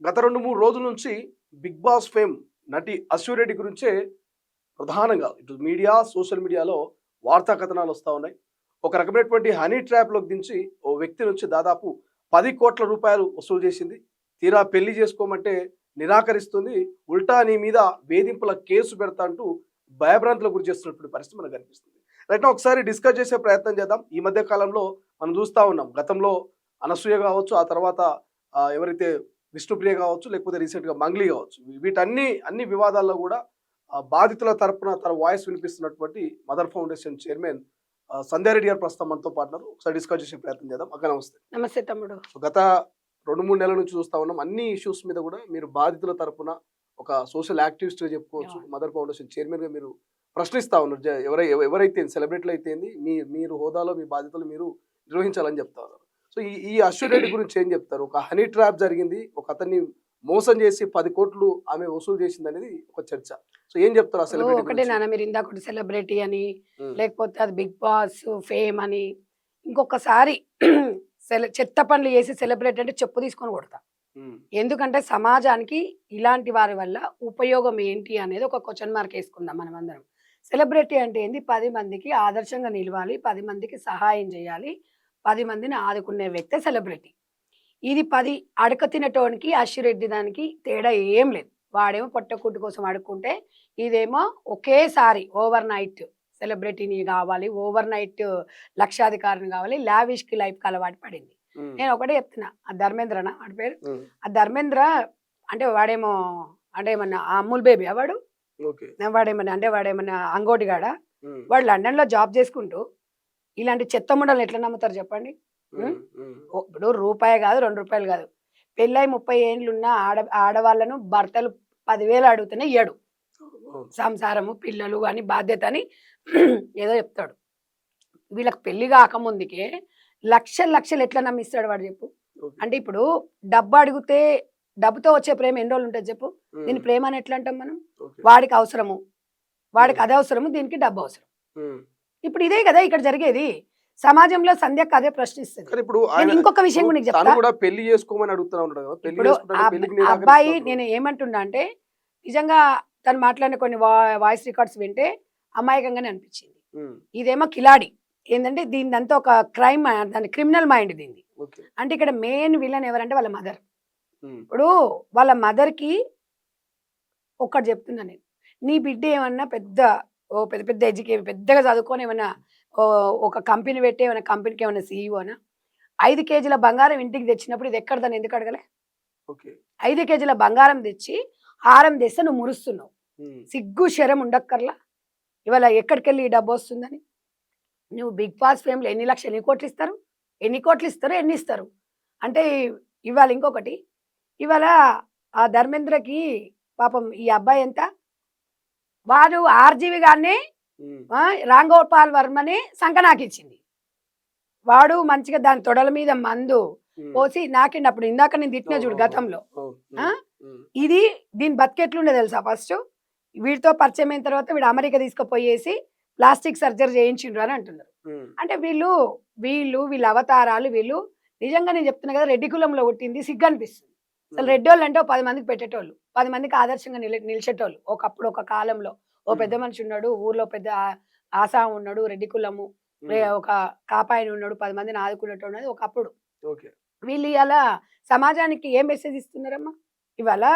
గత 2-3 రోజుల నుంచి బిగ్ బాస్ ఫేమ్ నటి అశ్వి రెడ్డి గురించే ప్రధానంగా ఇటు మీడియా, సోషల్ మీడియాలో వార్తా కథనాలు వస్తా ఉన్నాయి. ఒక రకమైనటువంటి హనీ ట్రాప్‌లోకి దించి ఓ వ్యక్తి నుంచి దాదాపు 10 కోట్ల రూపాయలు వసూలు చేసింది. తీరా పెళ్లి చేసుకోమంటే నిరాకరిస్తుంది. ఉల్టా నీ మీద వేధింపుల కేసు పెడతా అంటూ భయభ్రాంతులకు గురి చేస్తున్నటువంటి పరిస్థితి మనకు కనిపిస్తుంది. రైట్ నౌ ఒకసారి డిస్కస్ చేసే ప్రయత్నం చేద్దాం. ఈ మధ్య కాలంలో మనం చూస్తా ఉన్నాం. గతంలో అనసూయ కావచ్చు, ఆ తర్వాత ఎవరైతే విష్ణుప్రియ కావచ్చు, లేకపోతే రీసెంట్‌గా మంగ్లీ కావచ్చు. అన్ని వివాదాల్లో కూడా బాధితుల తరపున తన voice వినిపిస్తున్నటువంటి mother foundation chairman Sandhya Reddy గారు ప్రస్తుతం మనతో పాటున్నారు. ఒకసారి డిస్కస్ చేసే ప్రయత్నం చేద్దాం. అక్క నమస్తే. నమస్తే తమ్ముడు. గత 2-3 నెలల నుంచి చూస్తా ఉన్నాం. అన్ని ఇష్యూస్ మీద కూడా మీరు బాధితుల తరపున ఒక సోషల్ యాక్టివిస్ట్‌గా చెప్పుకోవచ్చు. మదర్ ఫౌండేషన్ చైర్మన్‌గా మీరు ప్రశ్నిస్తా ఉన్నారు. ఎవరైతే సెలబ్రిటీలు అయితే మీరు హోదాలో మీ బాధ్యతలు మీరు నిర్వహించాలని చెప్తా ఉన్నారు. సో ఈ అశ్వి రెడ్డి గురించి ఏం చెప్తారు? ఒక హనీ ట్రాప్ జరిగింది. ఒక అతన్ని మోసం చేసి 10 కోట్లు ఆమె వసూలు చేసింది అనేది ఒక చర్చ. సో ఏం చెప్తారు ఆ సెలబ్రిటీ ఒకటే గురించి? నాన్న, మీరు ఇందాక సెలబ్రిటీ అని లేకపోతే అది బిగ్ బాస్ ఫేమ్ అని ఇంకొకసారి చెత్త పనులు చేసి సెలబ్రిటీ అంటే చెప్పు తీసుకొని కొడతా. ఎందుకంటే సమాజానికి ఇలాంటి వారి వల్ల ఉపయోగం ఏంటి అనేది ఒక క్వశ్చన్ మార్క్ వేసుకుందాం మనం అందరం. సెలబ్రిటీ అంటే ఏంది? 10 మందికి ఆదర్శంగా నిలవాలి, 10 మందికి సహాయం చేయాలి, 10 మందిని ఆదుకునే వ్యక్తి సెలబ్రిటీ. ఇది 10 అడక తినటోనికి అశ్విరెడ్డి దానికి తేడా ఏం లేదు. వాడేమో పొట్టకూటి కోసం అడుక్కుంటే, ఇదేమో ఒకేసారి ఓవర్ నైట్ సెలబ్రిటీని కావాలి, ఓవర్ నైట్ లక్షాధికారిని కావాలి, లావిష్కి లైఫ్కి అలవాటు పడింది. నేను ఒకటే చెప్తున్నా, ఆ ధర్మేంద్రనా వాడి పేరు? ఆ ధర్మేంద్ర అంటే వాడేమో అంటే ఏమన్నా అమూల్ బేబీ వాడు, వాడేమన్నా అంగోటిగాడ. వాడు లండన్లో జాబ్ చేసుకుంటూ ఇలాంటి చెత్త ముండలు ఎట్లా నమ్ముతారు చెప్పండి? ఇప్పుడు రూపాయి కాదు, 2 రూపాయలు కాదు, పెళ్ళై 30 ఏళ్ళున్న ఆడవాళ్ళను భర్తలు 10,000 అడుగుతూనే ఇయ్యడు. సంసారము, పిల్లలు అని బాధ్యత అని ఏదో చెప్తాడు. వీళ్ళకి పెళ్లి కాకముందుకే లక్షలు ఎట్లా నమ్మిస్తాడు వాడు చెప్పు? అంటే ఇప్పుడు డబ్బు అడిగితే డబ్బుతో వచ్చే ప్రేమ ఎన్ని రోజులు ఉంటుంది చెప్పు? దీని ప్రేమ అని ఎట్లా అంటాం మనం? వాడికి అవసరము, వాడికి అదే అవసరము, దీనికి డబ్బు అవసరం. ఇప్పుడు ఇదే కదా ఇక్కడ జరిగేది. సమాజంలో సంధ్యకు అదే ప్రశ్నిస్తుంది. ఇంకొక విషయం కూడా చెప్తా. ఇప్పుడు అబ్బాయి నేను ఏమంటున్నా అంటే, నిజంగా తను మాట్లాడిన కొన్ని వాయిస్ రికార్డ్స్ వింటే అమాయకంగానే అనిపించింది. ఇదేమో కిలాడి ఏంటంటే దీనిదంతా ఒక క్రైమ్, దాని క్రిమినల్ మైండ్ దీన్ని. అంటే ఇక్కడ మెయిన్ విలన్ ఎవరంటే వాళ్ళ మదర్. ఇప్పుడు వాళ్ళ మదర్కి ఒక్కటి చెప్తున్నా నేను, నీ బిడ్డ ఏమన్నా పెద్ద ఎడ్యుకేషన్ పెద్దగా చదువుకొని ఏమన్నా ఒక కంపెనీ పెట్టి ఏమైనా కంపెనీకి ఏమైనా సీఈఓనా? 5 కేజీల బంగారం ఇంటికి తెచ్చినప్పుడు ఇది ఎక్కడ దాన్ని ఎందుకు అడగలే? 5 కేజీల బంగారం తెచ్చి హారం తెస్తే నువ్వు మురుస్తున్నావు. సిగ్గు శరం ఉండక్కర్లా? ఇవాళ ఎక్కడికి వెళ్ళి ఈ డబ్బు వస్తుందని? నువ్వు బిగ్ బాస్ ఫేమ్లో ఎన్ని లక్షలు, ఎన్ని కోట్లు ఇస్తారు? ఎన్ని ఇస్తారు అంటే ఇవాళ ఇంకొకటి, ఇవాళ ఆ ధర్మేంద్రకి పాపం ఈ అబ్బాయి ఎంత, వాడు ఆర్జీవి గారిని రాంగోపాల్ వర్మని సంకనాకిచ్చింది. వాడు మంచిగా దాని తొడల మీద మందు పోసి నాకినప్పుడు ఇందాక నేను తిట్టిన చూడు గతంలో. ఇది దీని బతికెట్లుండే తెలుసా? ఫస్ట్ వీడితో పరిచయం అయిన తర్వాత వీడు అమెరికా తీసుకుపోయేసి ప్లాస్టిక్ సర్జరీ చేయించిండ్రు అని అంటున్నారు. అంటే వీళ్ళ అవతారాలు వీళ్ళు నిజంగా నేను చెప్తున్నా కదా, రెడ్డి కులంలో పుట్టింది సిగ్గు అనిపిస్తుంది. అసలు రెడ్డి వాళ్ళు అంటే 10 మందికి పెట్టేటోళ్ళు, 10 మందికి ఆదర్శంగా నిలిచేటోళ్ళు. ఒకప్పుడు ఒక కాలంలో ఓ పెద్ద మనిషి ఉన్నాడు, ఊర్లో పెద్ద ఆశా ఉన్నాడు, రెడ్డి కులము ఒక కాపాయని ఉన్నాడు, 10 మందిని ఆదుకునేటోడు ఒకప్పుడు. వీళ్ళు ఇవాళ సమాజానికి ఏం మెసేజ్ ఇస్తున్నారమ్మా? ఇవాళ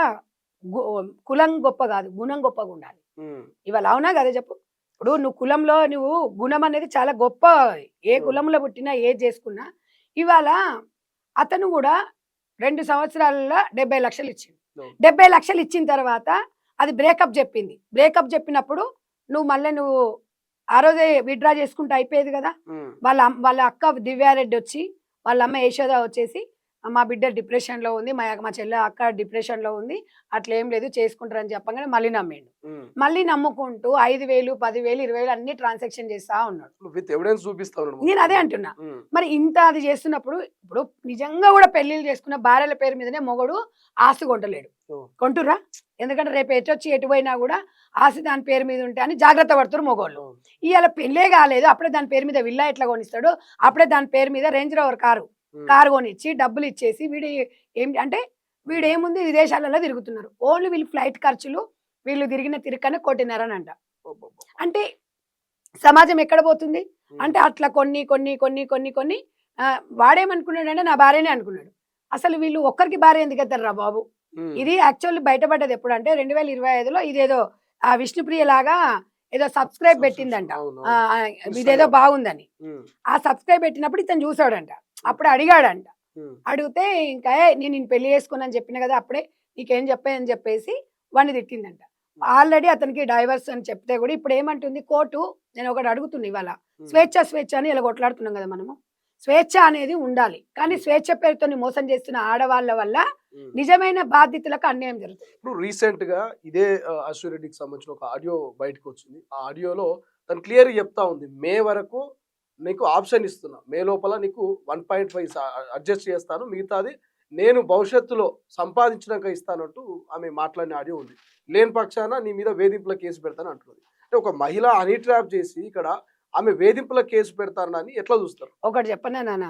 కులం గొప్ప కాదు, గుణం గొప్పగా ఉండాలి. ఇవాళ అవునా కదా చెప్పు? ఇప్పుడు నువ్వు కులంలో నువ్వు గుణం అనేది చాలా గొప్ప. ఏ కులంలో పుట్టినా ఏది చేసుకున్నా. ఇవాళ అతను కూడా 2 సంవత్సరాలలో 70 లక్షలు ఇచ్చింది. 70 లక్షలు ఇచ్చిన తర్వాత అది బ్రేకప్ చెప్పింది. బ్రేకప్ చెప్పినప్పుడు నువ్వు ఆ రోజే విత్డ్రా చేసుకుంటే అయిపోయేది కదా. వాళ్ళ అక్క దివ్యారెడ్డి వచ్చి, వాళ్ళ అమ్మ యశోద వచ్చేసి, మా బిడ్డ డిప్రెషన్లో ఉంది, మా చెల్లె అక్క డిప్రెషన్లో ఉంది, అట్లా ఏం లేదు చేసుకుంటారని చెప్పగానే మళ్ళీ నమ్మేడు. మళ్ళీ నమ్ముకుంటూ 5,000, 10,000, 20,000 అన్ని ట్రాన్సాక్షన్ చేస్తా ఉన్నాడు. నేను అదే అంటున్నా. మరి ఇంత అది చేస్తున్నప్పుడు ఇప్పుడు నిజంగా కూడా పెళ్లిళ్ళు చేసుకున్న భార్యల పేరు మీదనే మొగడు ఆస్తి కొంటలేడు. కొంటురా? ఎందుకంటే రేపు ఎటు పోయినా కూడా ఆస్తి దాని పేరు మీద ఉంటే అని జాగ్రత్త పడుతున్నారు మొగోళ్ళు. ఇవాళ పెళ్ళే కాలేదు, అప్పుడే దాని పేరు మీద విల్లా ఎట్లా కొనిస్తాడు, అప్పుడే దాని పేరు మీద రేంజ్ రోవర్ కారు కొనిచ్చి డబ్బులు ఇచ్చేసి వీడి ఏం అంటే వీడు ఏముంది విదేశాలలో తిరుగుతున్నారు. ఓన్లీ వీళ్ళు ఫ్లైట్ ఖర్చులు, వీళ్ళు తిరిగిన తిరగనే కోటిన్నారనంట. అబ్బబ్బా. అంటే సమాజం ఎక్కడ పోతుంది? ఉమ్. అంటే అట్లా కొన్ని వాడేమనుకున్నాడంటే నా భార్యనే అనుకున్నాడు. అసలు వీళ్ళు ఒక్కరికి భార్య ఎందుకు ఎత్తారు రా బాబు? ఉమ్. ఇది యాక్చువల్లీ బయటపడ్డది ఎప్పుడంటే 2025లో ఇదేదో ఆ విష్ణుప్రియ లాగా ఏదో సబ్స్క్రైబ్ పెట్టిందంట. అవును, ఆ, అవును. ఆ, ఇదేదో బాగుందని. ఉమ్. ఆ సబ్స్క్రైబ్ పెట్టినప్పుడు ఇతను చూసాడంట. అప్పుడు అడిగాడంట. ఉమ్. అడిగితే ఇంకా నేను నిన్ను పెళ్లి చేసుకున్నాను చెప్పిన కదా అప్పుడే నీకేం చెప్పాయని చెప్పేసి వాడిని తిట్టిందంట. ఆల్రెడీ అతనికి డైవర్స్ అని చెప్తే కూడా ఇప్పుడు ఏమంటుంది కోర్టు, నేను ఒకటి అడుగుతున్నా ఇవాళ, స్వేచ్ఛ అని ఇలా కొట్లాడుతున్నాం కదా మనము. స్వేచ్ఛ అనేది ఉండాలి, కానీ స్వేచ్ఛ పేరుతో మోసం చేస్తున్న ఆడవాళ్ళ వల్ల ఉమ్. నిజమైన బాధితులకు అన్యాయం జరుగుతుంది. ఇప్పుడు రీసెంట్ గా ఇదే అశ్విన్ రెడ్డికి సంబంధించిన ఒక ఆడియో బయటకు వచ్చింది. ఆ ఆడియోలో తను క్లియర్ చెప్తా ఉంది, మే వరకు నీకు ఆప్షన్ ఇస్తున్నా, మే లోపల నీకు 1.5 అడ్జస్ట్ చేస్తాను, మిగతాది నేను భవిష్యత్తులో సంపాదించినాక ఇస్తానంటూ ఆమె మాట్లాడిన ఆడియో ఉంది. లేని పక్షాన నీ మీద వేధింపుల కేసు పెడతాను అంటున్నది. అంటే ఒక మహిళ హనీ ట్రాప్ చేసి ఇక్కడ ఆమె వేధింపుల కేసు పెడతానని ఎట్లా చూస్తారు? ఒకటి చెప్పనా నాన్న,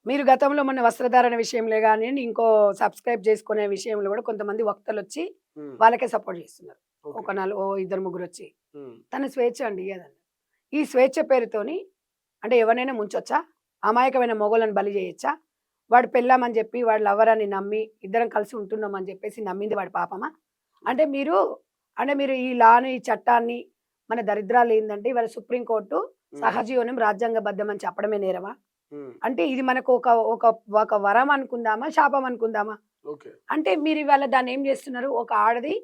మీరు గతంలో మన వస్త్రధారణ విషయంలో కానీ ఇంకో సబ్స్క్రైబ్ చేసుకునే విషయంలో కూడా కొంతమంది వక్తలు వచ్చి ఉమ్. వాళ్ళకే సపోర్ట్ చేస్తున్నారు. ఓకే. ఒక ఇద్దరు ముగ్గురు వచ్చి ఉమ్. తన స్వేచ్ఛ అండి అదండి. ఈ స్వేచ్ఛ పేరుతోని అంటే ఎవరైనా ముంచొచ్చా? అమాయకమైన మొగోళ్ళని బలి చేయొచ్చా? వాడు పెళ్ళామని చెప్పి వాడు లవర్ అని నమ్మి ఇద్దరం కలిసి ఉంటున్నామని చెప్పేసి నమ్మింది వాడి పాపమా? అంటే మీరు ఈ లాని ఈ చట్టాన్ని మన దరిద్రాలు ఏంటంటే ఇవాళ సుప్రీంకోర్టు సహజీవనం రాజ్యాంగబద్ధం అని చెప్పడమే నేరమా? ఉమ్. అంటే ఇది మనకు ఒక ఒక ఒక వరం అనుకుందామా, శాపం అనుకుందామా? ఓకే. అంటే మీరు ఇవాళ దాన్ని ఏం చేస్తున్నారు? ఒక ఆడది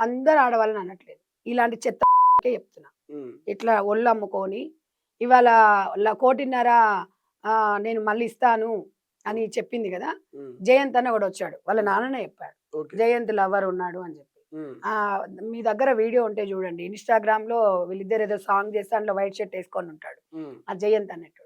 అందరు ఆడవాళ్ళని అనట్లేదు, ఇలాంటి చెత్త చెప్తున్నా. ఉమ్. ఇట్లా ఒళ్ళు అమ్ముకొని ఇవాళ 1.5 నేను మళ్ళీ ఇస్తాను అని చెప్పింది కదా. ఉమ్. జయంత్ అన్న కూడా వచ్చాడు, వాళ్ళ నాన్ననే చెప్పాడు ఓకే. జయంత్ లవర్ ఉన్నాడు అని చెప్పి. ఉమ్. మీ దగ్గర వీడియో ఉంటే చూడండి, ఇన్స్టాగ్రామ్ లో వీళ్ళిద్దరు ఏదో సాంగ్ చేస్తే అందులో వైట్ షర్ట్ వేసుకొని ఉంటాడు ఉమ్. ఆ జయంత్ అన్నట్టు.